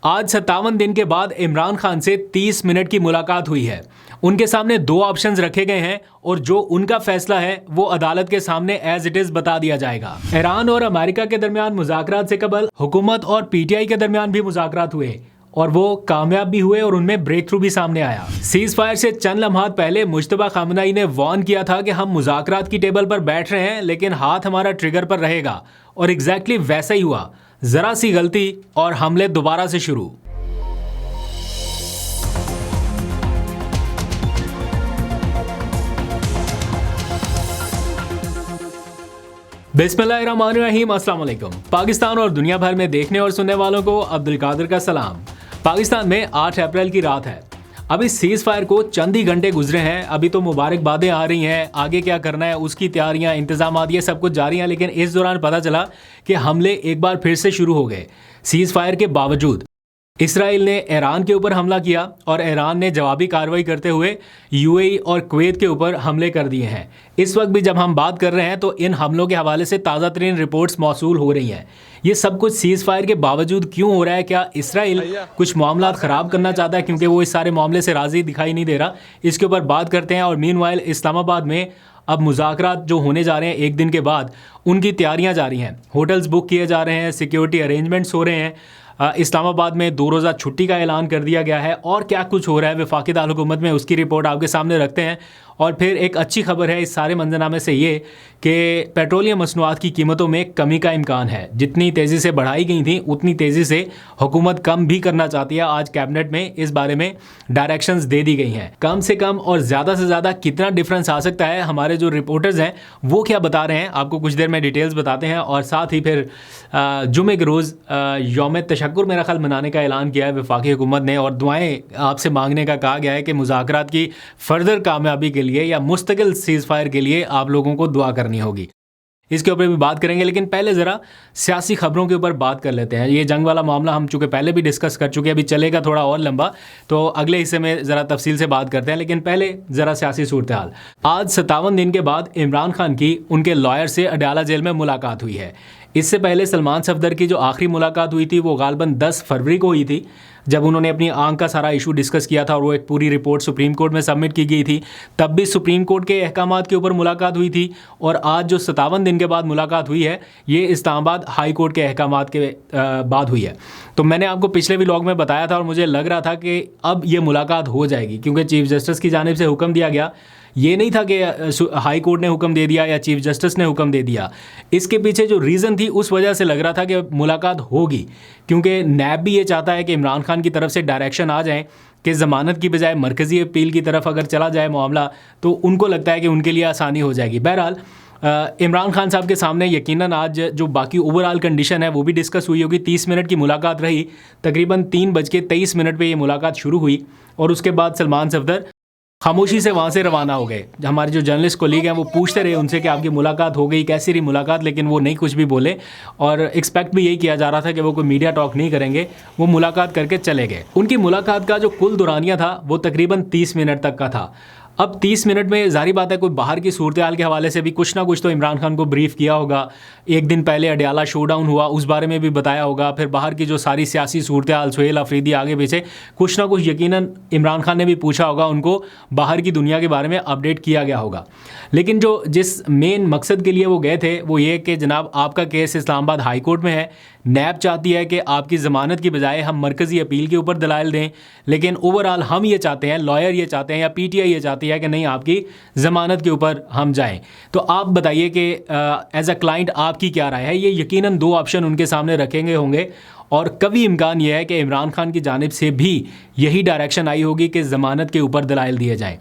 आज 57 दिन के बाद इमरान खान से 30 मिनट की मुलाकात हुई है। उनके सामने दो ऑप्शंस रखे गए हैं और जो उनका फैसला है वो अदालत के सामने एज इट इज बता दिया जाएगा। ईरान और अमेरिका के दरमियान मुज़ाकरात से कबल हुकूमत और पीटीआई के दरमियान भी मुज़ाकरात हुए और वो कामयाब भी हुए और उनमें ब्रेक थ्रू भी सामने आया। सीज फायर से चंद लम्हात पहले मुश्तबा खामनेई ने वार्न किया था कि हम मुज़ाकरात की टेबल पर बैठ रहे हैं लेकिन हाथ हमारा ट्रिगर पर रहेगा, और एग्जैक्टली वैसा ही हुआ। जरा सी गलती और हमले दोबारा से शुरू। बिस्मिल्लाहिर्रहमानिर्रहीम, अस्सलाम वालेकुम। पाकिस्तान और दुनिया भर में देखने और सुनने वालों को अब्दुल कादिर का सलाम। पाकिस्तान में 8 अप्रैल की रात है। अभी सीज फायर को चंद ही घंटे गुजरे हैं। अभी तो मुबारकबादें आ रही हैं, आगे क्या करना है उसकी तैयारियां, इंतजाम ये सब कुछ जारी हैं। लेकिन इस दौरान पता चला कि हमले एक बार फिर से शुरू हो गए। सीज फायर के बावजूद इसराइल ने ईरान के ऊपर हमला किया और ईरान ने जवाबी कार्रवाई करते हुए यूएई और कुवैत के ऊपर हमले कर दिए हैं। इस वक्त भी जब हम बात कर रहे हैं तो इन हमलों के हवाले से ताज़ा तरीन रिपोर्ट्स मौसूल हो रही हैं। ये सब कुछ सीज फायर के बावजूद क्यों हो रहा है? क्या इसराइल कुछ मामला ख़राब करना चाहता है क्योंकि वो इस सारे मामले से राज़ी दिखाई नहीं दे रहा? इसके ऊपर बात करते हैं। और मीनवाइल इस्लामाबाद में अब मुज़ाकरात जो होने जा रहे हैं एक दिन के बाद, उनकी तैयारियां जारी हैं। होटल्स बुक किए जा रहे हैं, सिक्योरिटी अरेंजमेंट्स हो रहे हैं। इस्लामाबाद में 2 रोज़ा छुट्टी का ऐलान कर दिया गया है। और क्या कुछ हो रहा है वफाकी दारुल हुकूमत में, उसकी रिपोर्ट आपके सामने रखते हैं। और फिर एक अच्छी खबर है इस सारे मंजरनामे से ये कि पेट्रोलियम मसनूआत की कीमतों में कमी का इम्कान है। जितनी तेज़ी से बढ़ाई गई थी उतनी तेज़ी से हुकूमत कम भी करना चाहती है। आज कैबिनेट में इस बारे में डायरेक्शंस दे दी गई हैं। कम से कम और ज़्यादा से ज़्यादा कितना डिफरेंस आ सकता है, हमारे जो रिपोर्टर्स हैं वो क्या बता रहे हैं, आपको कुछ देर में डिटेल्स बताते हैं। और साथ ही फिर जुमे के रोज़ यौम तशक्कुर मेरा ख्याल मनाने का ऐलान किया है वफाकी हुकूमत ने, और दुआएं आपसे मांगने का कहा गया है कि मुज़ाकरात की फर्दर कामयाबी के लिए या मुस्तकिल सीज फायर के लिए आप लोगों को दुआ करनी होगी। इसके ऊपर भी बात करेंगे, लेकिन पहले ज़रा सियासी खबरों के ऊपर बात कर लेते हैं। ये जंग वाला मामला हम चूँकि पहले भी डिस्कस कर चुके हैं, अभी चलेगा थोड़ा और लंबा, तो अगले हिस्से में ज़रा तफसील से बात करते हैं। लेकिन पहले ज़रा सियासी सूरत हाल। आज 57 दिन के बाद इमरान खान की उनके लॉयर से अडयाला जेल में मुलाकात हुई है। इससे पहले सलमान सफदर की जो आखिरी मुलाकात हुई थी वो गालबन 10 फरवरी को हुई थी, जब उन्होंने अपनी आंख का सारा इशू डिस्कस किया था और वो एक पूरी रिपोर्ट सुप्रीम कोर्ट में सबमिट की गई थी। तब भी सुप्रीम कोर्ट के अहकामात के ऊपर मुलाकात हुई थी। और आज जो 57 दिन के बाद मुलाकात हुई है ये इस्लामाबाद हाई कोर्ट के अहकामात के बाद हुई है। तो मैंने आपको पिछले व्लॉग में बताया था और मुझे लग रहा था कि अब ये मुलाकात हो जाएगी, क्योंकि चीफ जस्टिस की जानिब से हुक्म दिया गया। ये नहीं था कि हाई कोर्ट ने हुक्म दे दिया या चीफ जस्टिस ने हुक्म दे दिया। इसके पीछे जो रीज़न थी उस वजह से लग रहा था कि मुलाकात होगी, क्योंकि नैब भी ये चाहता है कि इमरान खान की तरफ से डायरेक्शन आ जाए कि ज़मानत की बजाय मरकज़ी अपील की तरफ अगर चला जाए मामला, तो उनको लगता है कि उनके लिए आसानी हो जाएगी। बहरहाल इमरान खान साहब के सामने यकीनन आज जो बाकी ओवरऑल कंडीशन है वो भी डिस्कस हुई होगी। 30 मिनट की मुलाकात रही। तकरीबन 3:23 पे ये मुलाकात शुरू हुई और उसके बाद सलमान सफदर खामोशी से वहाँ से रवाना हो गए। हमारे जो जर्नलिस्ट कोलीग हैं वो पूछते रहे उनसे कि आपकी मुलाकात हो गई, कैसी रही मुलाकात, लेकिन वो नहीं कुछ भी बोले। और एक्सपेक्ट भी यही किया जा रहा था कि वो कोई मीडिया टॉक नहीं करेंगे, वो मुलाकात करके चले गए। उनकी मुलाकात का जो कुल दौरानिया था वो तकरीबन 30 मिनट तक का था। अब 30 मिनट में जाहिर बात है कोई बाहर की सूरत हाल के हवाले से भी कुछ ना कुछ तो इमरान खान को ब्रीफ किया होगा। एक दिन पहले अडयाला शोडाउन हुआ, उस बारे में भी बताया होगा। फिर बाहर की जो सारी सियासी सूरत हाल, सुहेल अफरीदी आगे पीछे कुछ ना कुछ यकीनन इमरान खान ने भी पूछा होगा उनको, बाहर की दुनिया के बारे में अपडेट किया गया होगा। लेकिन जिस मेन मकसद के लिए वो गए थे वो ये कि जनाब आपका केस इस्लामाबाद हाई कोर्ट में है, नैब चाहती है कि आपकी ज़मानत की बजाय हम मरकज़ी अपील के ऊपर दलाइल दें, लेकिन ओवरऑल हम ये चाहते हैं, लॉयर ये चाहते हैं या पीटीआई ये चाहती है कि नहीं आपकी ज़मानत के ऊपर हम जाएं। तो आप बताइए कि एज अ क्लाइंट आपकी क्या राय है? ये यकीनन 2 ऑप्शन उनके सामने रखेंगे होंगे और कभी इम्कान यह है कि इमरान खान की जानिब से भी यही डायरेक्शन आई होगी कि ज़मानत के ऊपर दलाइल दिए जाएँ।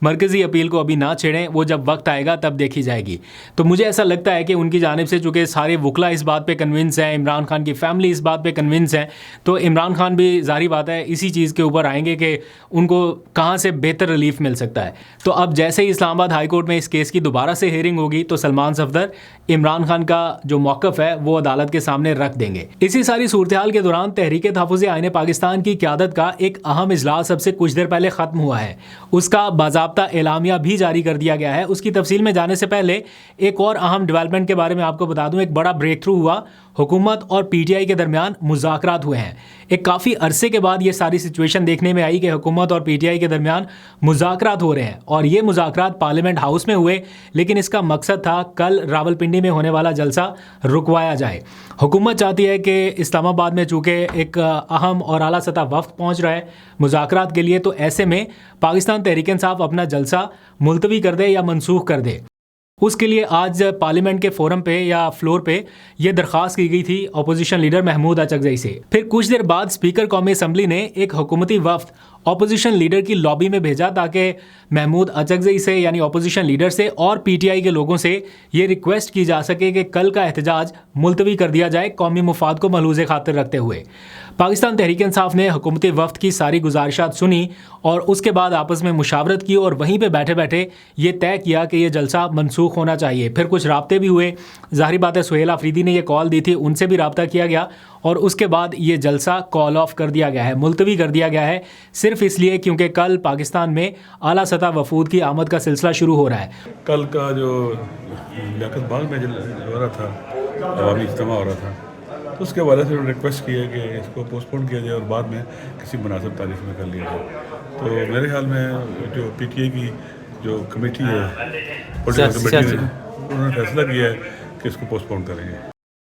मरकज़ी अपील को अभी ना छेड़ें, वो जब वक्त आएगा तब देखी जाएगी। तो मुझे ऐसा लगता है कि उनकी जानिब से चूँकि सारे वकला इस बात पे कन्विंस हैं, इमरान खान की फैमिली इस बात पे कन्विंस है, तो इमरान खान भी जाहिर बात है इसी चीज़ के ऊपर आएंगे कि उनको कहाँ से बेहतर रिलीफ मिल सकता है। तो अब जैसे ही इस्लामाबाद हाई कोर्ट में इस केस की दोबारा से हेयरिंग होगी तो सलमान सफदर इमरान खान का जो मौक़िफ़ है वो अदालत के सामने रख देंगे। इसी सारी सूरत हाल के दौरान तहरीक तहफ़्फ़ुज़ आईन पाकिस्तान की क़यादत का एक अहम इजलास सबसे कुछ देर पहले ख़त्म हुआ है। उसका बाज़ाब्ता एलामिया भी जारी कर दिया गया है। उसकी तफसील में जाने से पहले एक और अहम डेवलपमेंट के बारे में आपको बता दूं। एक बड़ा ब्रेक थ्रू हुआ हुकूमत और पीटीआई के दरमियान मुज़ाकरात हुए हैं। एक काफ़ी अरसे के बाद ये सारी सिचुएशन देखने में आई कि हुकूमत और पीटीआई के दरमियान मुज़ाकरात हो रहे हैं और ये मुज़ाकरात पार्लियामेंट हाउस में हुए, लेकिन इसका मकसद था कल रावलपिंडी में होने वाला जलसा रुकवाया जाए। हुकूमत चाहती है कि इस्लामाबाद में चूँकि एक अहम और आला सतह वफ़द पहुँच रहा है मुज़ाकरात के लिए, तो ऐसे में पाकिस्तान तहरीक इंसाफ अपना जलसा मुलतवी कर दे या मनसूख कर दे। उसके लिए आज पार्लियामेंट के फोरम पे या फ्लोर पे ये दरख्वास्त की गई थी अपोजिशन लीडर महमूद अचकज़ई से। फिर कुछ देर बाद स्पीकर कौमी असम्बली ने एक हुकूमती वफ़द अपोजिशन लीडर की लॉबी में भेजा ताकि महमूद अचकज़ई से यानी अपोजिशन लीडर से और पीटीआई के लोगों से ये रिक्वेस्ट की जा सके कि कल का एहतजाज मुलतवी कर दिया जाए कौमी मुफाद को मलहूज़ खातिर रखते हुए। पाकिस्तान तहरीक इंसाफ ने हुकूमती वफ़द की सारी गुजारिशात सुनी और उसके बाद आपस में मुशावरत की और वहीं पे बैठे बैठे ये तय किया कि ये जलसा मनसूख होना चाहिए। फिर कुछ राब्ते भी हुए, ज़ाहिर बात है सुहेल आफरीदी ने ये कॉल दी थी, उनसे भी रब्ता किया गया और उसके बाद ये जलसा कॉल ऑफ कर दिया गया है, मुलतवी कर दिया गया है, सिर्फ इसलिए क्योंकि कल पाकिस्तान में आला सतह वफूद की आमद का सिलसिला शुरू हो रहा है। कल का जो लियाकत बाग में हो रहा था, अवामी इज्तिमा हो रहा था, तो उसके हवाले से उन्होंने रिक्वेस्ट की है कि इसको पोस्टपोन किया जाए और बाद में किसी मुनासिब तारीख में कर लिया जाए। तो मेरे ख्याल में जो पीटीआई की जो कमेटी है, पॉलिटिकल कमेटी ने उन्होंने फैसला किया है कि इसको पोस्टपोन करेंगे।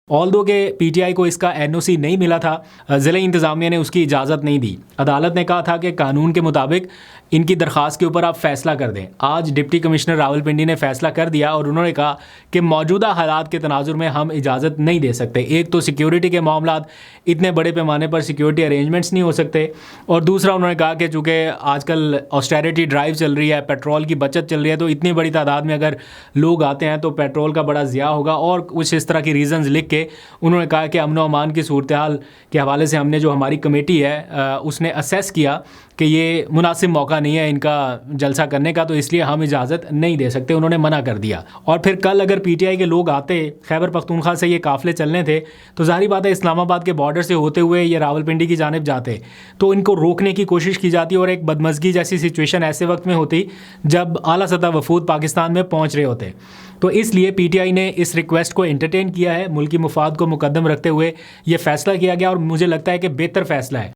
ऑल्दो के पीटीआई को इसका एनओसी नहीं मिला था, ज़िला इंतज़ामिया ने उसकी इजाज़त नहीं दी। अदालत ने कहा था कि कानून के मुताबिक इनकी दरख्वास्त के ऊपर आप फ़ैसला कर दें। आज डिप्टी कमिश्नर रावलपिंडी ने फ़ैसला कर दिया और उन्होंने कहा कि मौजूदा हालात के तनाजुर में हम इजाज़त नहीं दे सकते। एक तो सिक्योरिटी के मामलात, इतने बड़े पैमाने पर सिक्योरिटी अरेंजमेंट्स नहीं हो सकते, और दूसरा उन्होंने कहा कि चूँकि आजकल ऑस्टेरिटी ड्राइव चल रही है, पेट्रोल की बचत चल रही है, तो इतनी बड़ी तादाद में अगर लोग आते हैं तो पेट्रोल का बड़ा ज़िया होगा और कुछ इस तरह की रीज़न्स लिख के उन्होंने कहा कि अमन व अमान की सूरत हाल के हवाले से हमने जो हमारी कमेटी है उसने असेस किया कि ये मुनासिब मौका नहीं है इनका जलसा करने का, तो इसलिए हम इजाज़त नहीं दे सकते, उन्होंने मना कर दिया। और फिर कल अगर पीटीआई के लोग आते, खैबर पख्तूनख्वा से ये काफ़िले चलने थे, तो ज़ाहिर बात है इस्लामाबाद के बॉर्डर से होते हुए ये रावलपिंडी की जानिब जाते, तो इनको रोकने की कोशिश की जाती और एक बदमज़गी जैसी सिचुएशन ऐसे वक्त में होती जब आला सतह वफूद पाकिस्तान में पहुँच रहे होते। तो इसलिए पीटीआई ने इस रिक्वेस्ट को एंटरटेन किया है, मुल्की मुफाद को मुकद्दम रखते हुए ये फ़ैसला किया गया और मुझे लगता है कि बेहतर फ़ैसला है।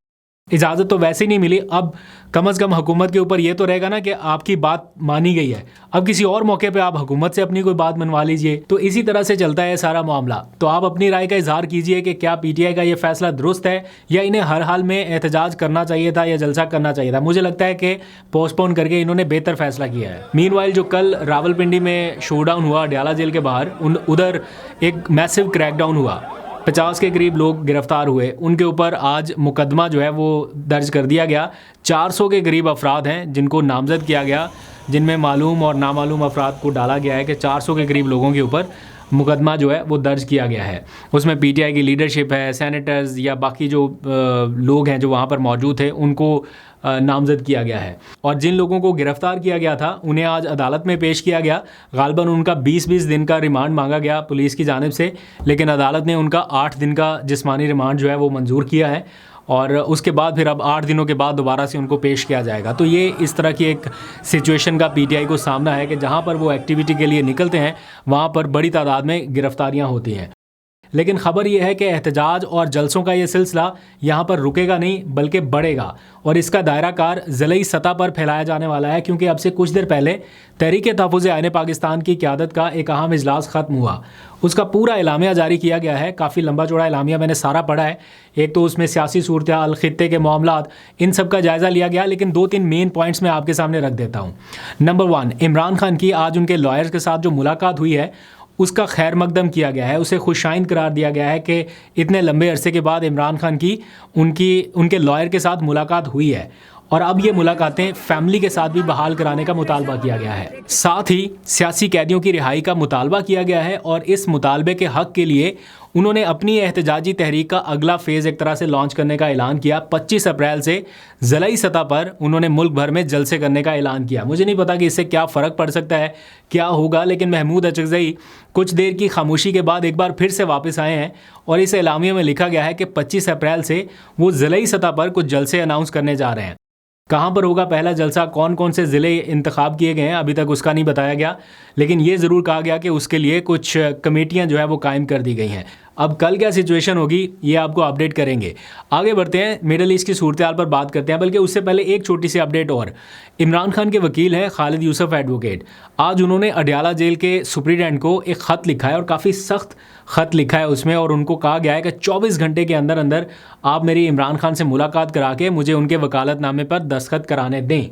इजाज़त तो वैसे ही नहीं मिली, अब कम अज़ कम हुकूमत के ऊपर ये तो रहेगा ना कि आपकी बात मानी गई है, अब किसी और मौके पे आप हुकूमत से अपनी कोई बात मनवा लीजिए। तो इसी तरह से चलता है सारा मामला। तो आप अपनी राय का इजहार कीजिए कि क्या पीटीआई का ये फ़ैसला दुरुस्त है या इन्हें हर हाल में एहतजाज करना चाहिए था या जलसा करना चाहिए था। मुझे लगता है कि पोस्टपोन करके इन्होंने बेहतर फ़ैसला किया है। मीनवाइल जो कल रावलपिंडी में शोडाउन हुआ अडयाला जेल के बाहर, उधर एक मैसिव क्रैकडाउन हुआ, 50 के करीब लोग गिरफ्तार हुए, उनके ऊपर आज मुकदमा जो है वो दर्ज कर दिया गया। 400 के करीब अफराद हैं जिनको नामजद किया गया, जिनमें मालूम और नामालूम अफराद को डाला गया है कि 400 के करीब लोगों के ऊपर मुकदमा जो है वो दर्ज किया गया है। उसमें पीटीआई की लीडरशिप है, सेनेटर्स या बाकी जो लोग हैं जो वहाँ पर मौजूद थे उनको नामजद किया गया है। और जिन लोगों को गिरफ़्तार किया गया था उन्हें आज अदालत में पेश किया गया। गालबन उनका 20-20 दिन का रिमांड मांगा गया पुलिस की जानिब से, लेकिन अदालत ने उनका 8 दिन का जिस्मानी रिमांड जो है वो मंजूर किया है और उसके बाद फिर अब 8 दिनों के बाद दोबारा से उनको पेश किया जाएगा। तो ये इस तरह की एक सिचुएशन का पीटीआई को सामना है कि जहाँ पर वो एक्टिविटी के लिए निकलते हैं वहाँ पर बड़ी तादाद में गिरफ्तारियाँ होती हैं। लेकिन ख़बर यह है कि एहतजाज और जलसों का ये सिलसिला यहाँ पर रुकेगा नहीं बल्कि बढ़ेगा और इसका दायरा कार ज़िलाई सतह पर फैलाया जाने वाला है, क्योंकि अब से कुछ देर पहले तहरीक तहफ़्फ़ुज़ आईन पाकिस्तान की क़यादत का एक अहम इजलास ख़त्म हुआ। उसका पूरा एलामिया जारी किया गया है, काफ़ी लंबा चौड़ा एलामिया, मैंने सारा पढ़ा है। एक तो उसमें सियासी सूरत हाल, ख़ित्ते के मामलात, इन सब का जायज़ा लिया गया, लेकिन 2-3 मेन पॉइंट्स मैं आपके सामने रख देता हूँ। नंबर 1, इमरान खान की आज उनके लॉयर्स के साथ जो मुलाकात हुई है उसका खैर मकदम किया गया है, उसे खुशाइन करार दिया गया है कि इतने लंबे अरसे के बाद इमरान खान की उनके लॉयर के साथ मुलाकात हुई है और अब ये मुलाकातें फैमिली के साथ भी बहाल कराने का मुतालबा किया गया है। साथ ही सियासी कैदियों की रिहाई का मुतालबा किया गया है और इस मुतालबे के हक़ के लिए उन्होंने अपनी एहतजाजी तहरीक का अगला फ़ेज़ एक तरह से लॉन्च करने का ऐलान किया। 25 अप्रैल से ज़िलाई सतह पर उन्होंने मुल्क भर में जलसे करने का ऐलान किया। मुझे नहीं पता कि इससे क्या फ़र्क पड़ सकता है, क्या होगा, लेकिन महमूद अचकज़ई कुछ देर की खामोशी के बाद एक बार फिर से वापस आए हैं और इस एलामिया में लिखा गया है कि 25 अप्रैल से वो ज़िलाई सतह पर कुछ जलसे अनाउंस करने जा रहे हैं। कहाँ पर होगा पहला जलसा, कौन कौन से ज़िले इंतखाब किए गए हैं, अभी तक उसका नहीं बताया गया, लेकिन ये ज़रूर कहा गया कि उसके लिए कुछ कमेटियाँ जो है वो कायम कर दी गई हैं। अब कल क्या सिचुएशन होगी ये आपको अपडेट करेंगे। आगे बढ़ते हैं, मिडल ईस्ट की सूरत हाल पर बात करते हैं, बल्कि उससे पहले एक छोटी सी अपडेट और। इमरान खान के वकील हैं खालिद यूसुफ एडवोकेट, आज उन्होंने अडयाला जेल के सुप्रीडेंट को एक ख़त लिखा है और काफ़ी सख्त ख़त लिखा है उसमें, और उनको कहा गया है कि 24 घंटे के अंदर अंदर आप मेरी इमरान खान से मुलाकात करा के मुझे उनके वकालतनामे पर दस्तखत कराने दें,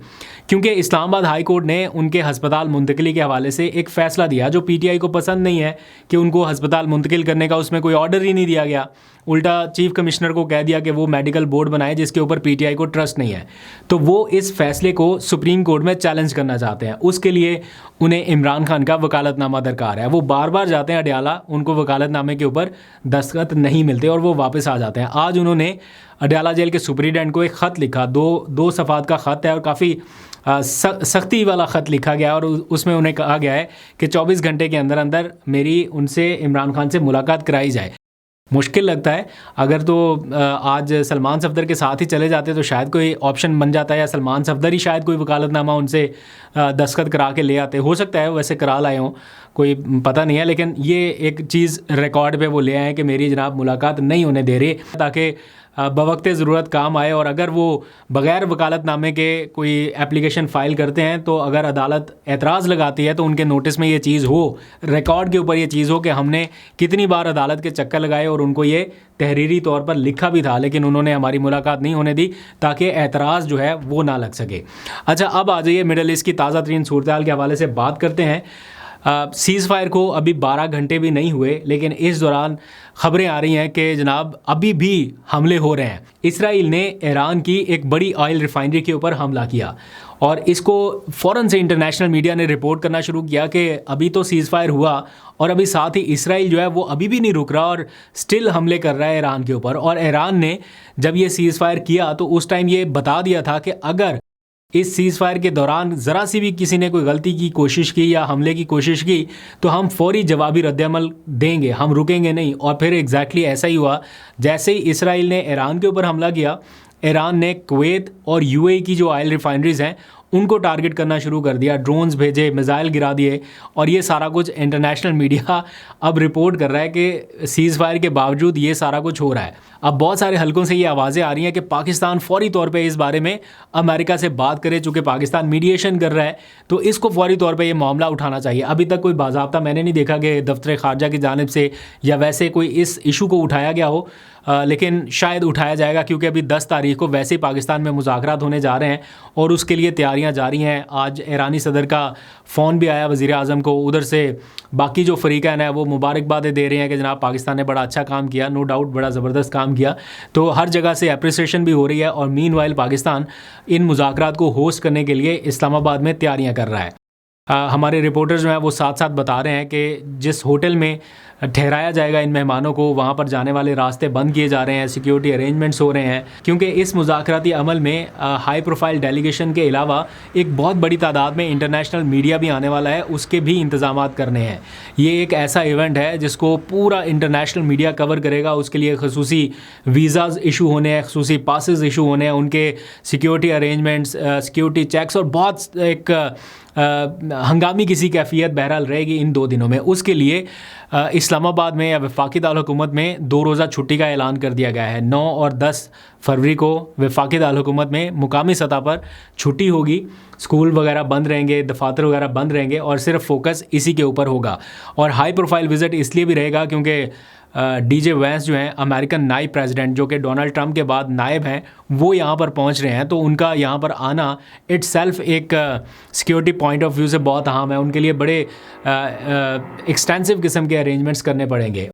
क्योंकि इस्लामाबाद हाई कोर्ट ने उनके हस्पताल मुंतकिली के हवाले से एक फ़ैसला दिया जो पीटीआई को पसंद नहीं है कि उनको हस्पताल मुंतकिल करने का उसमें कोई ऑर्डर ही नहीं दिया गया। उल्टा चीफ कमिश्नर को कह दिया कि वो मेडिकल बोर्ड बनाए जिसके ऊपर पीटीआई को ट्रस्ट नहीं है। तो वो इस फैसले को सुप्रीम कोर्ट में चैलेंज करना चाहते हैं, उसके लिए उन्हें इमरान खान का वकालतनामा दरकार है। वो बार बार जाते हैं अडयाला, उनको वकालतनामे के ऊपर दस्तखत नहीं मिलते और वो वापस आ जाते हैं। आज उन्होंने अडयाला जेल के सुप्रीडेंट को एक ख़त लिखा, दो सफ़ात का ख़त है और काफ़ी सख्ती वाला ख़त लिखा गया, और उसमें उन्हें कहा गया है कि 24 घंटे के अंदर अंदर मेरी उनसे इमरान खान से मुलाकात कराई जाए। मुश्किल लगता है, अगर तो आज सलमान सफदर के साथ ही चले जाते तो शायद कोई ऑप्शन बन जाता है, या सलमान सफदर ही शायद कोई वकालतनामा उनसे दस्तखत करा के ले आते। हो सकता है वैसे करा लाए हों, कोई पता नहीं है, लेकिन ये एक चीज़ रिकॉर्ड पे वो ले आए हैं कि मेरी जनाब मुलाकात नहीं होने दे रही, ताकि बवक्त ज़रूरत काम आए। और अगर वो बग़ैर वकालतनामे के कोई एप्लीकेशन फ़ाइल करते हैं तो अगर अदालत एतराज़ लगाती है तो उनके नोटिस में ये चीज़ हो, रिकॉर्ड के ऊपर ये चीज़ हो कि हमने कितनी बार अदालत के चक्कर लगाए और उनको ये तहरीरी तौर पर लिखा भी था, लेकिन उन्होंने हमारी मुलाकात नहीं होने दी, ताकि एतराज़ जो है वो ना लग सके। अच्छा, अब आ जाइए मिडल ईस्ट की ताज़ा तरीन सूरत हाल के हवाले से बात करते हैं। सीज़ फायर को अभी 12 घंटे भी नहीं हुए, लेकिन इस दौरान ख़बरें आ रही हैं कि जनाब अभी भी हमले हो रहे हैं। इसराइल ने ईरान की एक बड़ी ऑयल रिफाइनरी के ऊपर हमला किया और इसको फ़ौरन से इंटरनेशनल मीडिया ने रिपोर्ट करना शुरू किया कि अभी तो सीज़ फायर हुआ, और अभी साथ ही इसराइल जो है वो अभी भी नहीं रुक रहा और स्टिल हमले कर रहा है ईरान के ऊपर। और ईरान ने जब ये सीज़ फायर किया तो उस टाइम ये बता दिया था कि अगर इस सीज़ फायर के दौरान ज़रा सी भी किसी ने कोई गलती की कोशिश की या हमले की कोशिश की तो हम फौरी जवाबी रद्दअमल देंगे, हम रुकेंगे नहीं। और फिर एग्जैक्टली ऐसा ही हुआ। जैसे ही इसराइल ने ईरान के ऊपर हमला किया, ईरान ने कुवैत और यूएई की जो ऑयल रिफाइनरीज़ हैं उनको टारगेट करना शुरू कर दिया, ड्रोन्स भेजे, मिसाइल गिरा दिए, और ये सारा कुछ इंटरनेशनल मीडिया अब रिपोर्ट कर रहा है कि सीज़ फायर के बावजूद ये सारा कुछ हो रहा है। अब बहुत सारे हलकों से ये आवाज़ें आ रही हैं कि पाकिस्तान फौरी तौर पे इस बारे में अमेरिका से बात करे, चूँकि पाकिस्तान मीडिएशन कर रहा है तो इसको फौरी तौर पे ये मामला उठाना चाहिए। अभी तक कोई बाज़ाब्ता मैंने नहीं देखा कि दफ्तर ख़ारजा की जानिब से या वैसे कोई इस इशू को उठाया गया हो, लेकिन शायद उठाया जाएगा, क्योंकि अभी 10 तारीख को वैसे ही पाकिस्तान में मुज़ाकरात होने जा रहे हैं और उसके लिए तैयारियां जारी हैं। आज ईरानी सदर का फ़ोन भी आया वज़ीर आज़म को, उधर से बाकी जो फ़रीक़ैन है वो मुबारकबादें दे रहे हैं कि जनाब पाकिस्तान ने बड़ा अच्छा काम किया, नो डाउट बड़ा ज़बरदस्त काम किया। तो हर जगह से अप्रिसिएशन भी हो रही है, और मीनवाइल पाकिस्तान इन मुज़ाकरात को होस्ट करने के लिए इस्लामाबाद में तैयारियाँ कर रहा है। हमारे रिपोर्टर्स जो हैं वो साथ साथ बता रहे हैं कि जिस होटल में ठहराया जाएगा इन मेहमानों को, वहाँ पर जाने वाले रास्ते बंद किए जा रहे हैं, सिक्योरिटी अरेंजमेंट्स हो रहे हैं, क्योंकि इस मुज़ाकराती अमल में हाई प्रोफाइल डेलीगेशन के अलावा एक बहुत बड़ी तादाद में इंटरनेशनल मीडिया भी आने वाला है, उसके भी इंतज़ाम करने हैं। ये एक ऐसा इवेंट है जिसको पूरा इंटरनेशनल मीडिया कवर करेगा, उसके लिए खसूसी वीज़ाज़ इशू होने हैं, खसूसी पासेस इशू होने हैं, उनके सिक्योरिटी अरेंजमेंट्स, सिक्योरिटी चेक्स और बहुत एक हंगामी किसी कैफियत बहरहाल रहेगी इन 2 दिनों में। उसके लिए इस्लामाबाद में या वफाकी दारकूमत में 2 रोज़ा छुट्टी का ऐलान कर दिया गया है। 9 और 10 फरवरी को वफाकी दारकूमत में मुकामी सतह पर छुट्टी होगी, स्कूल वगैरह बंद रहेंगे, दफातर वगैरह बंद रहेंगे और सिर्फ फोकस इसी के ऊपर होगा। और हाई प्रोफाइल विज़िट इसलिए भी रहेगा क्योंकि डीजे वैंस जो हैं अमेरिकन नायब प्रेसिडेंट, जो कि डोनाल्ड ट्रंप के बाद नायब हैं, वो यहाँ पर पहुँच रहे हैं। तो उनका यहाँ पर आना इट्स सेल्फ एक सिक्योरिटी पॉइंट ऑफ व्यू से बहुत अहम है। उनके लिए बड़े एक्सटेंसिव किस्म के अरेंजमेंट्स करने पड़ेंगे।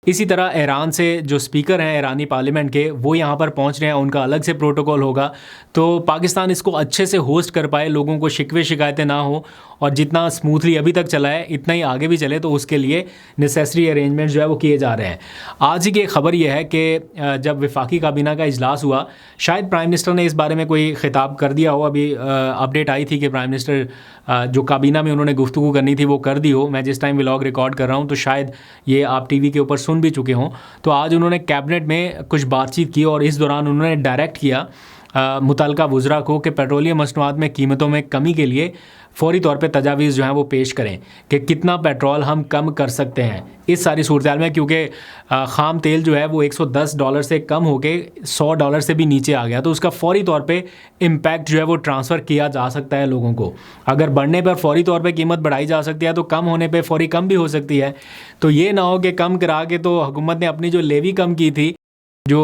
इसी तरह ईरान से जो स्पीकर हैं ईरानी पार्लियामेंट के, वो यहाँ पर पहुँच रहे हैं, उनका अलग से प्रोटोकॉल होगा। तो पाकिस्तान इसको अच्छे से होस्ट कर पाए, लोगों को शिकवे शिकायतें ना हो, और जितना स्मूथली अभी तक चला है इतना ही आगे भी चले, तो उसके लिए नेसेसरी अरेंजमेंट जो है वो किए जा रहे हैं। आज ही की खबर यह है कि जब वफाकी काबीना का इजलास हुआ, शायद प्राइम मिनिस्टर ने इस बारे में कोई खिताब कर दिया हो। अभी अपडेट आई थी कि प्राइम मिनिस्टर जो काबीना में उन्होंने गुफ्तगू करनी थी वो कर दी हो। मैं जिस टाइम व्लॉग रिकॉर्ड कर रहा हूँ तो शायद ये आप टीवी के ऊपर सुन भी चुके हों। तो आज उन्होंने कैबिनेट में कुछ बातचीत की और इस दौरान उन्होंने डायरेक्ट किया मुतलका वज़रा को कि पेट्रोलियम मसनूआत में कीमतों में कमी के लिए फ़ौरी तौर पे तजावीज़ जो हैं वो पेश करें कि कितना पेट्रोल हम कम कर सकते हैं इस सारी सूरत में, क्योंकि ख़ाम तेल जो है वो $110 से कम होके $100 से भी नीचे आ गया। तो उसका फ़ौरी तौर पे इम्पैक्ट जो है वो ट्रांसफ़र किया जा सकता है लोगों को। अगर बढ़ने पर फ़ौरी तौर पे कीमत बढ़ाई जा सकती है तो कम होने पे फ़ौरी कम भी हो सकती है। तो ये ना हो कि कम करा के तो हुकूमत ने अपनी जो लेवी कम की थी, जो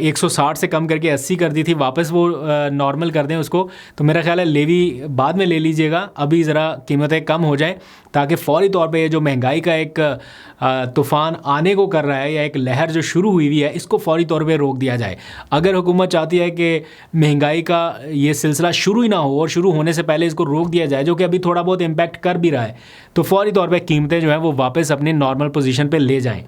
160 से कम करके 80 कर दी थी, वापस वो नॉर्मल कर दें उसको। तो मेरा ख्याल है लेवी बाद में ले लीजिएगा, अभी ज़रा कीमतें कम हो जाएं ताकि फ़ौरी तौर पे ये जो महंगाई का एक तूफ़ान आने को कर रहा है या एक लहर जो शुरू हुई है, इसको फ़ौरी तौर पे रोक दिया जाए। अगर हुकूमत चाहती है कि महंगाई का ये सिलसिला शुरू ही ना हो और शुरू होने से पहले इसको रोक दिया जाए, जो कि अभी थोड़ा बहुत इम्पैक्ट कर भी रहा है, तो फ़ौरी तौर पर कीमतें जो हैं वो वापस अपनी नॉर्मल पोजीशन पे ले जाएं।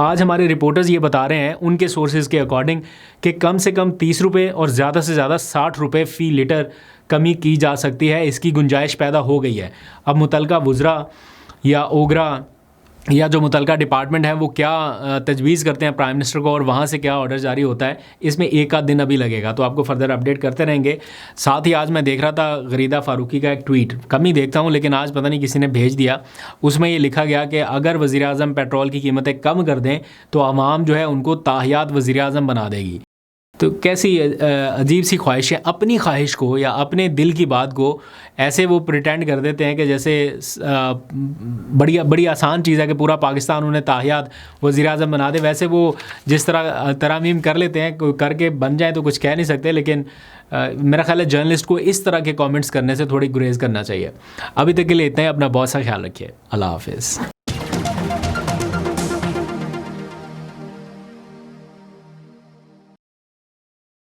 आज हमारे रिपोर्टर्स ये बता रहे हैं उनके सोर्सेज़ के अकॉर्डिंग कि कम से कम 30 रुपये और ज़्यादा से ज़्यादा 60 रुपये फ़ी लीटर कमी की जा सकती है। इसकी गुंजाइश पैदा हो गई है। अब मुतलका वज़रा या ओगरा या जो मुतलका डिपार्टमेंट है वो क्या तजवीज़ करते हैं प्राइम मिनिस्टर को और वहाँ से क्या ऑर्डर जारी होता है, इसमें एक आध दिन अभी लगेगा। तो आपको फर्दर अपडेट करते रहेंगे। साथ ही आज मैं देख रहा था गरीदा फ़ारूकी का एक ट्वीट, कम ही देखता हूँ लेकिन आज पता नहीं किसी ने भेज दिया। उसमें ये लिखा गया कि अगर वज़ीर-ए-आज़म पेट्रोल की कीमतें कम कर दें तो आवाम जो है उनको ताहियात वज़ीर-ए-आज़म बना देगी। तो कैसी अजीब सी ख्वाहिश है, अपनी ख्वाहिश को या अपने दिल की बात को ऐसे वो प्रिटेंड कर देते हैं कि जैसे बड़ी आसान चीज़ है कि पूरा पाकिस्तान उन्हें ताहियात वज़ीर-ए-आज़म बना दे। वैसे वो जिस तरह तरामीम कर लेते हैं, करके बन जाए तो कुछ कह नहीं सकते, लेकिन मेरा ख्याल है जर्नलिस्ट को इस तरह के कमेंट्स करने से थोड़ी गुरेज करना चाहिए। अभी तक के लिए इतना ही। अपना बहुत सा ख्याल रखिए। अल्लाह हाफ़िज़।